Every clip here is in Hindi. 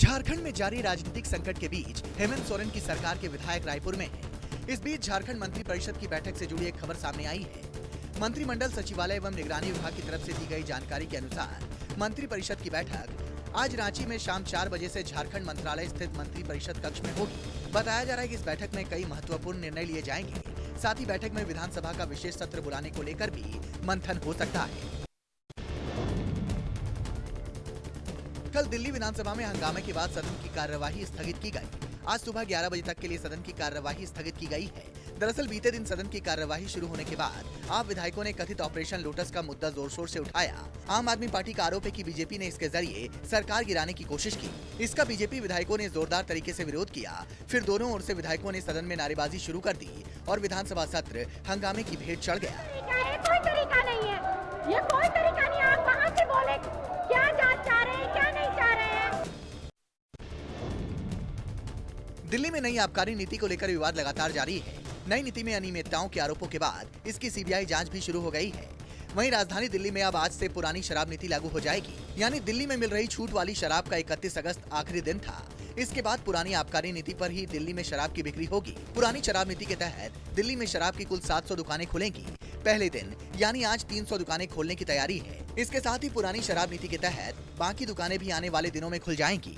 झारखंड में जारी राजनीतिक संकट के बीच हेमंत सोरेन की सरकार के विधायक रायपुर में हैं। इस बीच झारखंड मंत्री परिषद की बैठक से जुड़ी एक खबर सामने आई है। मंत्रिमंडल सचिवालय एवं निगरानी विभाग की तरफ से दी गई जानकारी के अनुसार मंत्री परिषद की बैठक आज रांची में शाम 4 बजे से झारखंड मंत्रालय स्थित मंत्री परिषद कक्ष में होगी। बताया जा रहा है कि इस बैठक में कई महत्वपूर्ण निर्णय लिए जाएंगे। साथ ही बैठक में विधानसभा का विशेष सत्र बुलाने को लेकर भी मंथन हो सकता है। कल दिल्ली विधानसभा में हंगामे के बाद सदन की कार्यवाही स्थगित की गई। आज सुबह 11 बजे तक के लिए सदन की कार्यवाही स्थगित की गई है। दरअसल बीते दिन सदन की कार्यवाही शुरू होने के बाद आप विधायकों ने कथित ऑपरेशन लोटस का मुद्दा जोर शोर से उठाया। आम आदमी पार्टी का आरोप है कि बीजेपी ने इसके जरिए सरकार गिराने की कोशिश की। इसका बीजेपी विधायकों ने जोरदार तरीके से विरोध किया। फिर दोनों ओर से विधायकों ने सदन में नारेबाजी शुरू कर दी और विधानसभा सत्र हंगामे की भेंट चढ़ गया। कोई तरीका नहीं है, ये कोई तरीका नहीं। आप कहां से बोले क्या जांच चाह रहे हैं, क्या नहीं चाह रहे हैं। दिल्ली में नई आबकारी नीति को लेकर विवाद लगातार जारी है। नई नीति में अनियमितताओं के आरोपों के बाद इसकी सीबीआई जांच भी शुरू हो गई है। वहीं राजधानी दिल्ली में अब आज से पुरानी शराब नीति लागू हो जाएगी। यानी दिल्ली में मिल रही छूट वाली शराब का 31 अगस्त आखिरी दिन था। इसके बाद पुरानी आबकारी नीति पर ही दिल्ली में शराब की बिक्री होगी। पुरानी शराब नीति के तहत दिल्ली में शराब की कुल 700 दुकानें खुलेंगी। पहले दिन यानी आज 300 दुकानें खोलने की तैयारी है। इसके साथ ही पुरानी शराब नीति के तहत बाकी दुकानें भी आने वाले दिनों में खुल जाएंगी।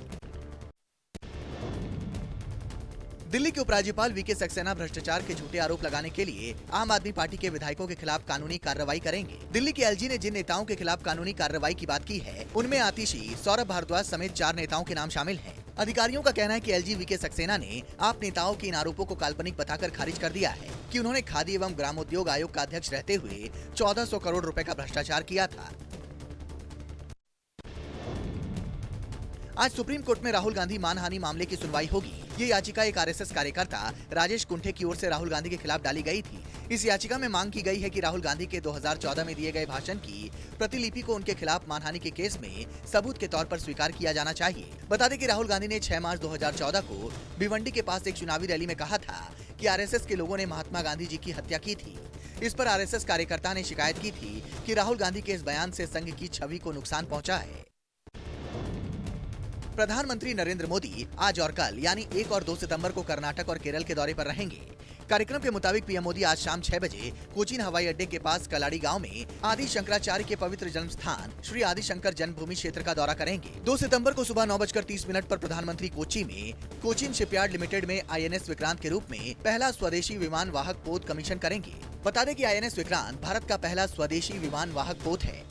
दिल्ली के उपराज्यपाल वीके सक्सेना भ्रष्टाचार के झूठे आरोप लगाने के लिए आम आदमी पार्टी के विधायकों के खिलाफ कानूनी कार्रवाई करेंगे। दिल्ली के एलजी ने जिन नेताओं के खिलाफ कानूनी कार्रवाई की बात की है, उनमें आतिशी, सौरभ भारद्वाज समेत 4 नेताओं के नाम शामिल हैं। अधिकारियों का कहना है कि एलजी वीके सक्सेना ने आप नेताओं के इन आरोपों को काल्पनिक बताकर खारिज कर दिया है कि उन्होंने खादी एवं ग्रामोद्योग आयोग का अध्यक्ष रहते हुए 1400 करोड़ रुपए का भ्रष्टाचार किया था। आज सुप्रीम कोर्ट में राहुल गांधी मानहानि मामले की सुनवाई होगी। ये याचिका एक आरएसएस कार्यकर्ता राजेश कुंठे की ओर से राहुल गांधी के खिलाफ डाली गई थी। इस याचिका में मांग की गई है कि राहुल गांधी के 2014 में दिए गए भाषण की प्रतिलिपि को उनके खिलाफ मानहानि के केस में सबूत के तौर पर स्वीकार किया जाना चाहिए। बता दें कि राहुल गांधी ने 6 मार्च 2014 को भिवंडी के पास एक चुनावी रैली में कहा था कि आरएसएस के लोगों ने महात्मा गांधी जी की हत्या की थी। इस पर आरएसएस कार्यकर्ता ने शिकायत की थी कि राहुल गांधी के इस बयान से संघ की छवि को नुकसान पहुंचा है। प्रधानमंत्री नरेंद्र मोदी आज और कल यानी 1 और 2 सितंबर को कर्नाटक और केरल के दौरे पर रहेंगे। कार्यक्रम के मुताबिक पीएम मोदी आज शाम 6 बजे कोचीन हवाई अड्डे के पास कलाड़ी गांव में आदि शंकराचार्य के पवित्र जन्म स्थान श्री आदि शंकर जन्मभूमि क्षेत्र का दौरा करेंगे। 2 सितंबर को सुबह 9:30 पर प्रधानमंत्री कोच्चि में कोचीन शिपयार्ड लिमिटेड में आईएनएस विक्रांत के रूप में पहला स्वदेशी विमान वाहक पोत कमीशन करेंगे। बता दें कि आईएनएस विक्रांत भारत का पहला स्वदेशी विमान वाहक पोत है।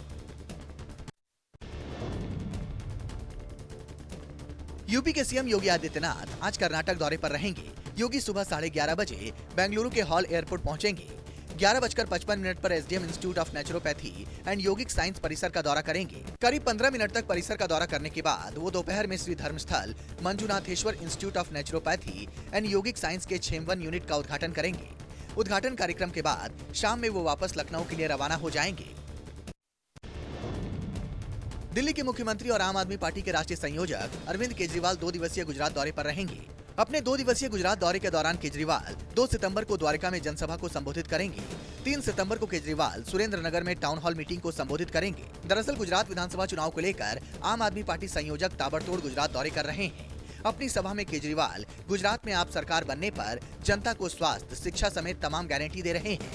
यूपी के सीएम योगी आदित्यनाथ आज कर्नाटक दौरे पर रहेंगे। योगी सुबह 11:30 बजे बेंगलुरु के हॉल एयरपोर्ट पहुंचेंगे। 11:55 पर SDM institute of naturopathy and yogic science परिसर का दौरा करेंगे। करीब 15 मिनट तक परिसर का दौरा करने के बाद वो दोपहर में श्री धर्मस्थल Manjunatheshwara institute of naturopathy and yogic science के 6 यूनिट का उद्घाटन करेंगे। उद्घाटन कार्यक्रम के बाद शाम में वो वापस लखनऊ के लिए रवाना हो जाएंगे। दिल्ली के मुख्यमंत्री और आम आदमी पार्टी के राष्ट्रीय संयोजक अरविंद केजरीवाल 2 दिवसीय गुजरात दौरे पर रहेंगे। अपने 2 दिवसीय गुजरात दौरे के दौरान केजरीवाल 2 सितंबर को द्वारका में जनसभा को संबोधित करेंगे। 3 सितंबर को केजरीवाल सुरेंद्रनगर में टाउन हॉल मीटिंग को संबोधित करेंगे। दरअसल गुजरात विधानसभा चुनाव को लेकर आम आदमी पार्टी संयोजक ताबड़तोड़ गुजरात दौरे कर रहे हैं। अपनी सभा में केजरीवाल गुजरात में आप सरकार बनने पर जनता को स्वास्थ्य, शिक्षा समेत तमाम गारंटी दे रहे हैं।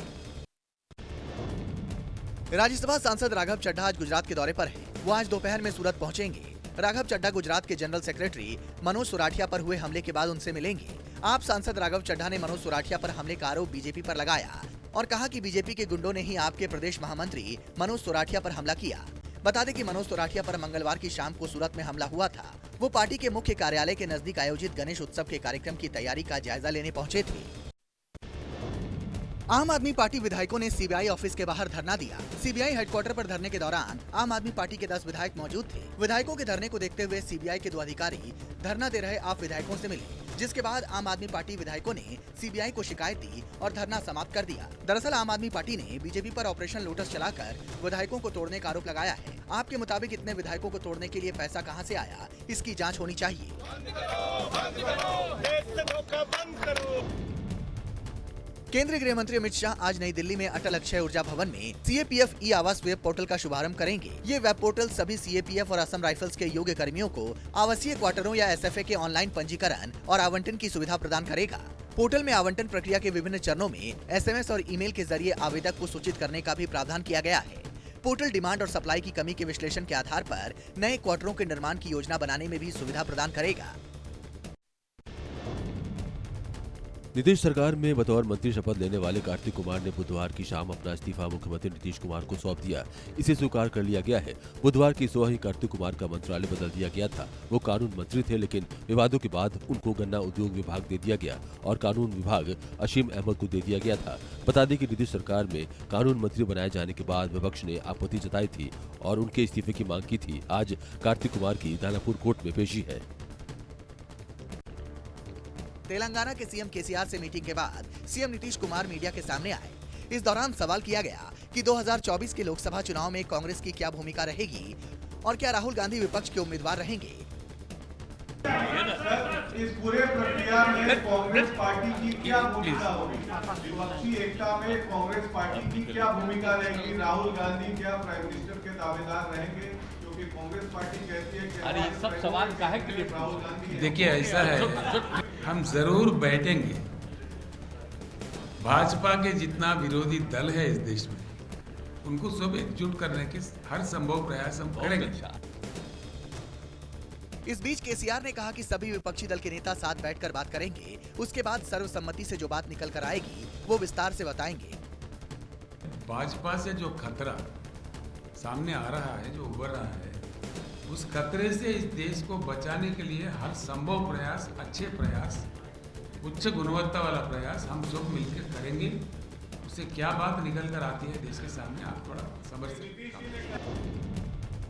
राज्यसभा सांसद राघव चड्ढा आज गुजरात के दौरे पर हैं। वो आज दोपहर में सूरत पहुंचेंगे। राघव चड्ढा गुजरात के जनरल सेक्रेटरी मनोज सुराठिया पर हुए हमले के बाद उनसे मिलेंगे। आप सांसद राघव चड्ढा ने मनोज सुराठिया पर हमले का आरोप बीजेपी पर लगाया और कहा कि बीजेपी के गुंडों ने ही आपके प्रदेश महामंत्री मनोज सुराठिया पर हमला किया। बता दें कि मनोज सुराठिया पर मंगलवार की शाम को सूरत में हमला हुआ था। वो पार्टी के मुख्य कार्यालय के नजदीक आयोजित गणेश उत्सव के कार्यक्रम की तैयारी का जायजा लेने पहुंचे थे। आम आदमी पार्टी विधायकों ने सीबीआई ऑफिस के बाहर धरना दिया। सीबीआई हेडक्वार्टर पर धरने के दौरान आम आदमी पार्टी के 10 विधायक मौजूद थे। विधायकों के धरने को देखते हुए सीबीआई के 2 अधिकारी धरना दे रहे आप विधायकों से मिले, जिसके बाद आम आदमी पार्टी विधायकों ने सीबीआई को शिकायत दी और धरना समाप्त कर दिया। दरअसल आम आदमी पार्टी ने बीजेपी पर ऑपरेशन लोटस चलाकर विधायकों को तोड़ने का आरोप लगाया है। आपके मुताबिक इतने विधायकों को तोड़ने के लिए पैसा कहां से आया, इसकी जांच होनी चाहिए। केंद्रीय गृह मंत्री अमित शाह आज नई दिल्ली में अटल अक्षय ऊर्जा भवन में CAPF ई आवास वेब पोर्टल का शुभारंभ करेंगे। ये वेब पोर्टल सभी CAPF और असम राइफल्स के योग्य कर्मियों को आवासीय क्वार्टरों या SFA के ऑनलाइन पंजीकरण और आवंटन की सुविधा प्रदान करेगा। पोर्टल में आवंटन प्रक्रिया के विभिन्न चरणों में SMS और ईमेल के जरिए आवेदक को सूचित करने का भी प्रावधान किया गया है। पोर्टल डिमांड और सप्लाई की कमी के विश्लेषण के आधार पर नए क्वार्टरों के निर्माण की योजना बनाने में भी सुविधा प्रदान करेगा। नीतीश सरकार में बतौर मंत्री शपथ लेने वाले कार्तिक कुमार ने बुधवार की शाम अपना इस्तीफा मुख्यमंत्री नीतीश कुमार को सौंप दिया। इसे स्वीकार कर लिया गया है। बुधवार की सुबह ही कार्तिक कुमार का मंत्रालय बदल दिया गया था। वो कानून मंत्री थे, लेकिन विवादों के बाद उनको गन्ना उद्योग विभाग दे दिया गया और कानून विभाग असीम अहमद को दे दिया गया था। बता दें कि नीतीश सरकार में कानून मंत्री बनाए जाने के बाद विपक्ष ने आपत्ति जताई थी और उनके इस्तीफे की मांग की थी। आज कार्तिक कुमार की दानापुर कोर्ट में पेशी है। तेलंगाना के सीएम केसीआर से मीटिंग के बाद सीएम नीतीश कुमार मीडिया के सामने आए। इस दौरान सवाल किया गया कि 2024 के लोकसभा चुनाव में कांग्रेस की क्या भूमिका रहेगी और क्या राहुल गांधी विपक्ष के उम्मीदवार रहेंगे। इस पूरे प्रक्रिया में कांग्रेस पार्टी की क्या भूमिका होगी? विपक्षी एकता में कांग्रेस पार्टी की क्या भूमिका रहेगी? राहुल गांधी क्या प्राइम मिनिस्टर के दावेदार रहेंगे? क्योंकि कांग्रेस पार्टी कहती है कि अरे ये सब सवाल काहे के लिए? राहुल गांधी। देखिए ऐसा है, हम जरूर बैठेंगे। भाजपा के जितना विरोधी दल है इस देश में, उनको सब एकजुट करने के हर संभव प्रयास हम करेंगे। इस बीच केसीआर ने कहा कि सभी विपक्षी दल के नेता साथ बैठकर बात करेंगे। उसके बाद सर्वसम्मति से जो बात निकल कर आएगी वो विस्तार से बताएंगे। भाजपा से जो खतरा सामने आ रहा है, जो उभर रहा है, उस खतरे से इस देश को बचाने के लिए हर संभव प्रयास, अच्छे प्रयास, उच्च गुणवत्ता वाला प्रयास हम सब मिलकर करेंगे। उससे क्या बात निकल कर आती है देश के सामने, आप थोड़ा सब्र से।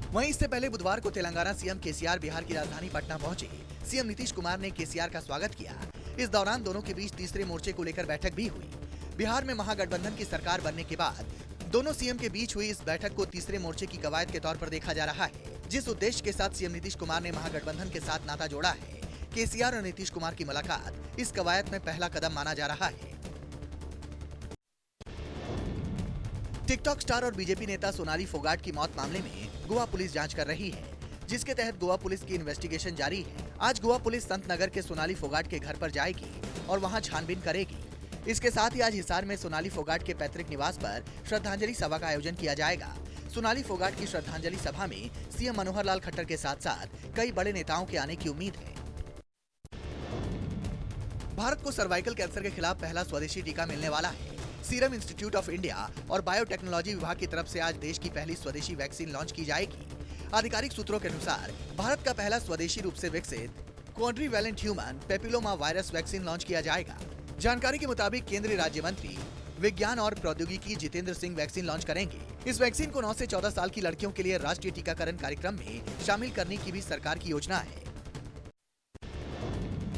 वहीं इससे पहले बुधवार को तेलंगाना सीएम केसीआर बिहार की राजधानी पटना पहुंचे। सीएम नीतीश कुमार ने केसीआर का स्वागत किया। इस दौरान दोनों के बीच तीसरे मोर्चे को लेकर बैठक भी हुई। बिहार में महागठबंधन की सरकार बनने के बाद दोनों सीएम के बीच हुई इस बैठक को तीसरे मोर्चे की कवायद के तौर पर देखा जा रहा है। जिस उद्देश्य के साथ सीएम नीतीश कुमार ने महागठबंधन के साथ नाता जोड़ा है, केसीआर और नीतीश कुमार की मुलाकात इस कवायद में पहला कदम माना जा रहा है। टिकटॉक स्टार और बीजेपी नेता सोनाली फोगाट की मौत मामले में गोवा पुलिस जांच कर रही है, जिसके तहत गोवा पुलिस की इन्वेस्टिगेशन जारी है। आज गोवा पुलिस संत नगर के सोनाली फोगाट के घर पर जाएगी और वहां छानबीन करेगी। इसके साथ ही आज हिसार में सोनाली फोगाट के पैतृक निवास पर श्रद्धांजलि सभा का आयोजन किया जाएगा। सोनाली फोगाट की श्रद्धांजलि सभा में सीएम मनोहर लाल खट्टर के साथ साथ कई बड़े नेताओं के आने की उम्मीद है। भारत को सर्वाइकल कैंसर के खिलाफ पहला स्वदेशी टीका मिलने वाला है। सीरम इंस्टीट्यूट ऑफ इंडिया और बायोटेक्नोलॉजी विभाग की तरफ से आज देश की पहली स्वदेशी वैक्सीन लॉन्च की जाएगी। आधिकारिक सूत्रों के अनुसार भारत का पहला स्वदेशी रूप से विकसित quadrivalent human papilloma virus vaccine launch किया जाएगा। जानकारी के मुताबिक केंद्रीय राज्य मंत्री विज्ञान और प्रौद्योगिकी जितेंद्र सिंह वैक्सीन लॉन्च करेंगे। इस वैक्सीन को 9 से 14 साल की लड़कियों के लिए राष्ट्रीय टीकाकरण कार्यक्रम में शामिल करने की भी सरकार की योजना है।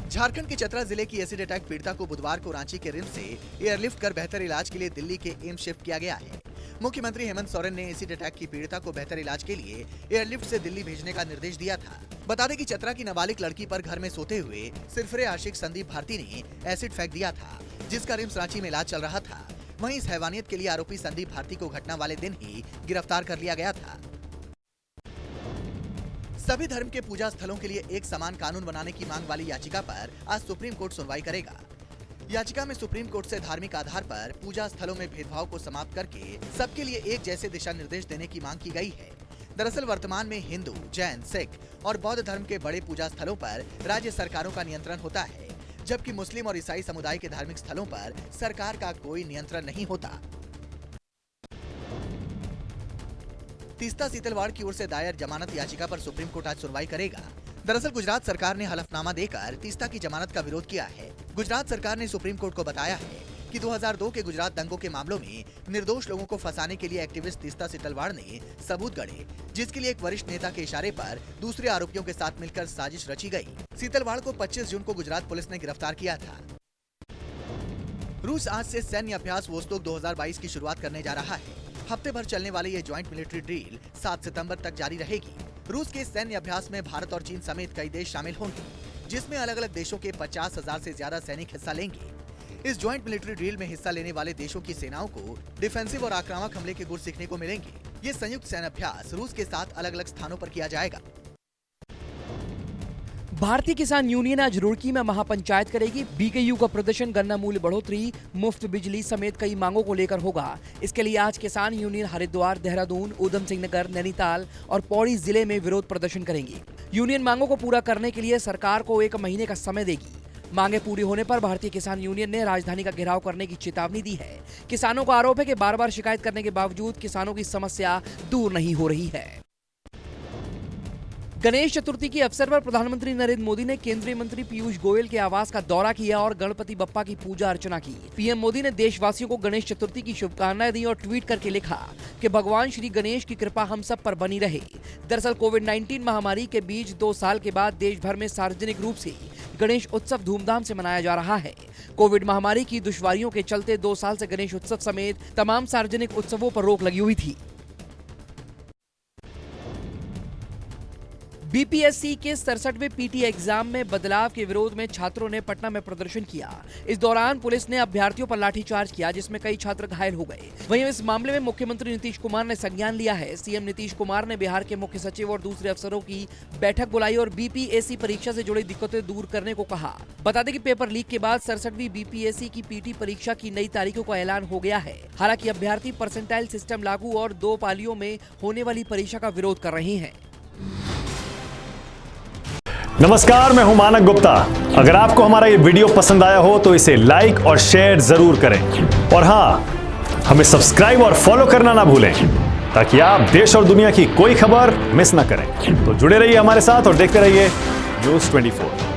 झारखंड के चतरा जिले की एसिड अटैक पीड़िता को बुधवार को रांची के रिम्स से एयरलिफ्ट कर बेहतर इलाज के लिए दिल्ली के एम्स शिफ्ट किया गया है। मुख्यमंत्री हेमंत सोरेन ने एसिड अटैक की पीड़िता को बेहतर इलाज के लिए एयरलिफ्ट से दिल्ली भेजने का निर्देश दिया था। बता दें कि चतरा की नाबालिग लड़की पर घर में सोते हुए सिरफिरे आशिक संदीप भारती ने एसिड फेंक दिया था, जिसका रिम्स रांची में इलाज चल रहा था। वहीं इस हैवानियत के लिए आरोपी संदीप भारती को घटना वाले दिन ही गिरफ्तार कर लिया गया था। सभी धर्म के पूजा स्थलों के लिए एक समान कानून बनाने की मांग वाली याचिका पर आज सुप्रीम कोर्ट सुनवाई करेगा। याचिका में सुप्रीम कोर्ट से धार्मिक आधार पर पूजा स्थलों में भेदभाव को समाप्त करके सबके लिए एक जैसे दिशा निर्देश देने की मांग की गई है। दरअसल वर्तमान में हिंदू, जैन, सिख और बौद्ध धर्म के बड़े पूजा स्थलों पर राज्य सरकारों का नियंत्रण होता है, जबकि मुस्लिम और ईसाई समुदाय के धार्मिक स्थलों पर सरकार का कोई नियंत्रण नहीं होता। तीस्ता सीतलवाड़ की ओर से दायर जमानत याचिका पर सुप्रीम कोर्ट आज सुनवाई करेगा। दरअसल गुजरात सरकार ने हलफनामा देकर तीस्ता की जमानत का विरोध किया है। गुजरात सरकार ने सुप्रीम कोर्ट को बताया है कि 2002 के गुजरात दंगों के मामलों में निर्दोष लोगों को फंसाने के लिए एक्टिविस्ट तीस्ता सीतलवाड़ ने सबूत गढ़े, जिसके लिए एक वरिष्ठ नेता के इशारे पर दूसरे आरोपियों के साथ मिलकर साजिश रची गई। सीतलवाड़ को 25 जून को गुजरात पुलिस ने गिरफ्तार किया था। रूस आज से सैन्य अभ्यास वोस्तोक 2022 की शुरुआत करने जा रहा है। हफ्ते भर चलने वाली ये ज्वाइंट मिलिट्री ड्रिल 7 सितंबर तक जारी रहेगी। रूस के सैन्य अभ्यास में भारत और चीन समेत कई देश शामिल होंगे, जिसमें अलग अलग देशों के 50,000 से ज्यादा सैनिक हिस्सा लेंगे। इस ज्वाइंट मिलिट्री ड्रिल में हिस्सा लेने वाले देशों की सेनाओं को डिफेंसिव और आक्रामक हमले के गुर सीखने को मिलेंगे। ये संयुक्त सैन्याभ्यास रूस के साथ अलग अलग स्थानों पर किया जाएगा। भारतीय किसान यूनियन आज रुड़की में महापंचायत करेगी। बीकेयू का प्रदर्शन गन्ना मूल्य बढ़ोतरी, मुफ्त बिजली समेत कई मांगों को लेकर होगा। इसके लिए आज किसान यूनियन हरिद्वार, देहरादून, उधम सिंह नगर, नैनीताल और पौड़ी जिले में विरोध प्रदर्शन करेंगी। यूनियन मांगों को पूरा करने के लिए सरकार को 1 महीने का समय देगी। मांगे पूरी होने पर भारतीय किसान यूनियन ने राजधानी का घेराव करने की चेतावनी दी है। किसानों का आरोप है कि बार-बार शिकायत करने के बावजूद किसानों की समस्या दूर नहीं हो रही है। गणेश चतुर्थी के अवसर पर प्रधानमंत्री नरेंद्र मोदी ने केंद्रीय मंत्री पीयूष गोयल के आवास का दौरा किया और गणपति बप्पा की पूजा अर्चना की। पीएम मोदी ने देशवासियों को गणेश चतुर्थी की शुभकामनाएं दी और ट्वीट करके लिखा कि भगवान श्री गणेश की कृपा हम सब पर बनी रहे। दरअसल कोविड-19 महामारी के बीच 2 साल के बाद देश भर में सार्वजनिक रूप से गणेश उत्सव धूमधाम से मनाया जा रहा है। कोविड महामारी की दुश्वारियों के चलते 2 साल से गणेश उत्सव समेत तमाम सार्वजनिक उत्सवों पर रोक लगी हुई थी। बीपीएससी के 67वें पीटी एग्जाम में बदलाव के विरोध में छात्रों ने पटना में प्रदर्शन किया। इस दौरान पुलिस ने अभ्यर्थियों पर लाठीचार्ज किया, जिसमें कई छात्र घायल हो गए। वहीं इस मामले में मुख्यमंत्री नीतीश कुमार ने संज्ञान लिया है। सीएम नीतीश कुमार ने बिहार के मुख्य सचिव और दूसरे अफसरों की बैठक बुलाई और बीपीएससी परीक्षा से जुड़ी दिक्कतें दूर करने को कहा। बता दें कि पेपर लीक के बाद 67वीं बीपीएससी की पीटी परीक्षा की नई तारीखों का ऐलान हो गया है। हालांकि अभ्यर्थी परसेंटाइल सिस्टम लागू और 2 पालियों में होने वाली परीक्षा का विरोध कर रहे हैं। नमस्कार, मैं हूं मानक गुप्ता। अगर आपको हमारा ये वीडियो पसंद आया हो तो इसे लाइक और शेयर जरूर करें और हाँ, हमें सब्सक्राइब और फॉलो करना ना भूलें ताकि आप देश और दुनिया की कोई खबर मिस ना करें। तो जुड़े रहिए हमारे साथ और देखते रहिए न्यूज़ 24।